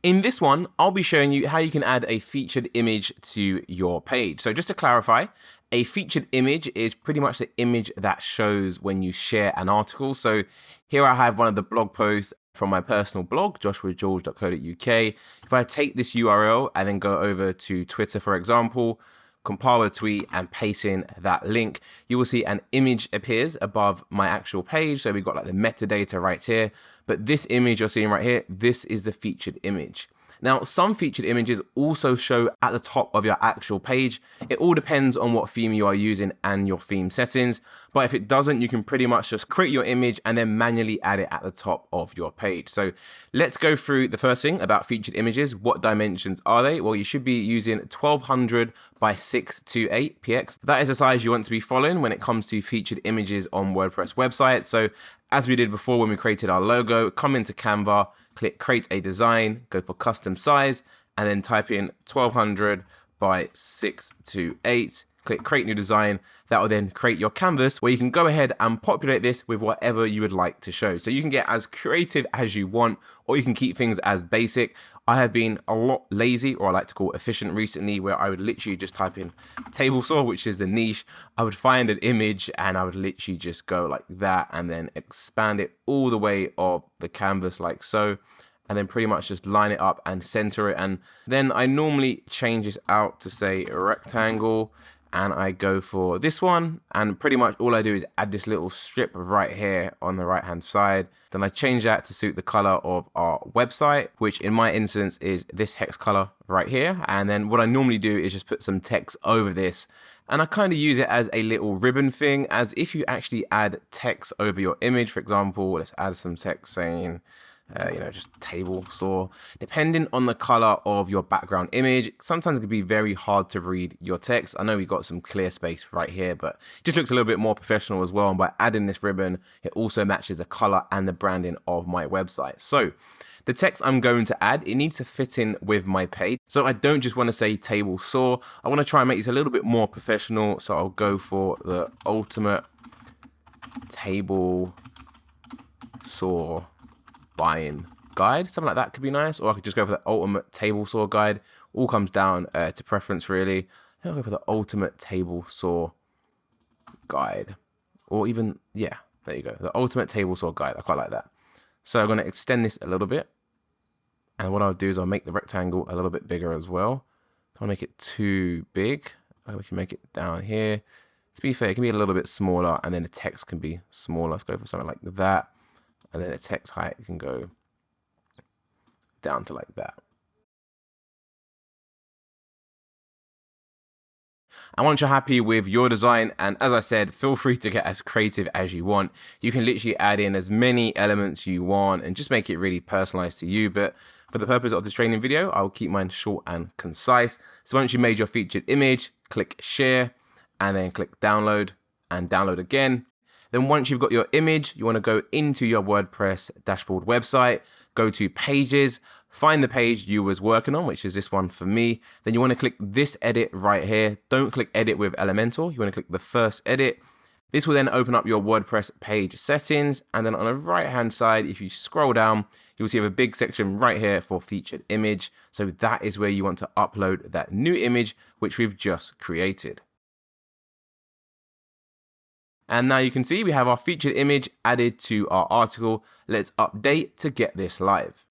In this one, I'll be showing you how you can add a featured image to your page. So just to clarify, a featured image is pretty much the image that shows when you share an article. So here I have one of the blog posts from my personal blog, joshuageorge.co.uk. If I take this URL and then go over to Twitter, for example, compile a tweet and paste in that link, you will see an image appears above my actual page. So we've got like the metadata right here, but this image you're seeing right here, this is the featured image. Now, some featured images also show at the top of your actual page. It all depends on what theme you are using and your theme settings. But if it doesn't, you can pretty much just create your image and then manually add it at the top of your page. So let's go through the first thing about featured images. What dimensions are they? Well, you should be using 1200 by 628 px. That is the size you want to be following when it comes to featured images on WordPress websites. So as we did before when we created our logo, come into Canva, click create a design, go for custom size, and then type in 1200 by 628, click create new design. That will then create your canvas where you can go ahead and populate this with whatever you would like to show. So you can get as creative as you want, or you can keep things as basic. I have been a lot lazy, or I like to call efficient recently, where I would literally just type in table saw, which is the niche. I would find an image and I would literally just go like that and then expand it all the way of the canvas like so. And then pretty much just line it up and center it. And then I normally change this out to say a rectangle, and I go for this one, and pretty much all I do is add this little strip right here on the right hand side. Then I change that to suit the color of our website, which in my instance is this hex color right here. And then what I normally do is just put some text over this, and I kind of use it as a little ribbon thing, as if you actually add text over your image. For example, let's add some text saying just table saw. Depending on the color of your background image, sometimes it can be very hard to read your text. I know we've got some clear space right here, but it just looks a little bit more professional as well. And by adding this ribbon, it also matches the color and the branding of my website. So the text I'm going to add, it needs to fit in with my page. So I don't just want to say table saw. I want to try and make this a little bit more professional. So I'll go for the ultimate table saw buying guide, something like that could be nice. Or I could just go for the ultimate table saw guide. All comes down to preference, really. I'll go for the ultimate table saw guide, or even, yeah, there you go, the ultimate table saw guide. I quite like that. So I'm going to extend this a little bit, and what I'll do is I'll make the rectangle a little bit bigger as well. Don't make it too big. We can make it down here. To be fair, it can be a little bit smaller, and then the text can be smaller. Let's go for something like that. And then the text height can go down to like that. And once you're happy with your design, and as I said, feel free to get as creative as you want. You can literally add in as many elements you want and just make it really personalized to you. But for the purpose of this training video, I'll keep mine short and concise. So once you made your featured image, click share, and then click download, and download again. Then once you've got your image, you want to go into your WordPress dashboard website, go to pages, find the page you was working on, which is this one for me. Then you want to click this edit right here. Don't click edit with Elementor. You want to click the first edit. This will then open up your WordPress page settings. And then on the right hand side, if you scroll down, you'll see a big section right here for featured image. So that is where you want to upload that new image, which we've just created. And now you can see we have our featured image added to our article. Let's update to get this live.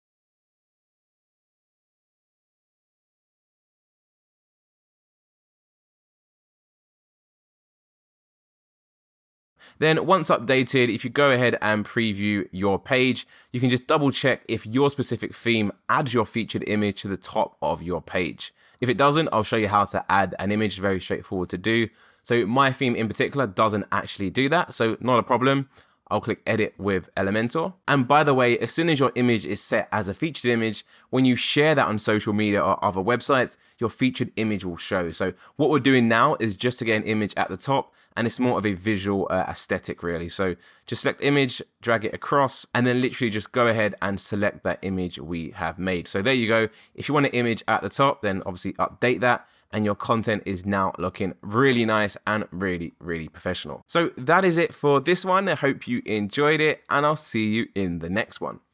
Then once updated, if you go ahead and preview your page, you can just double check if your specific theme adds your featured image to the top of your page. If it doesn't, I'll show you how to add an image, very straightforward to do. So my theme in particular doesn't actually do that, so not a problem. I'll click edit with Elementor. And by the way, as soon as your image is set as a featured image, when you share that on social media or other websites, your featured image will show. So what we're doing now is just to get an image at the top, and it's more of a visual aesthetic really. So just select image, drag it across, and then literally just go ahead and select that image we have made. So there you go. If you want an image at the top, then obviously update that, and your content is now looking really nice and really, really professional. So that is it for this one. I hope you enjoyed it, and I'll see you in the next one.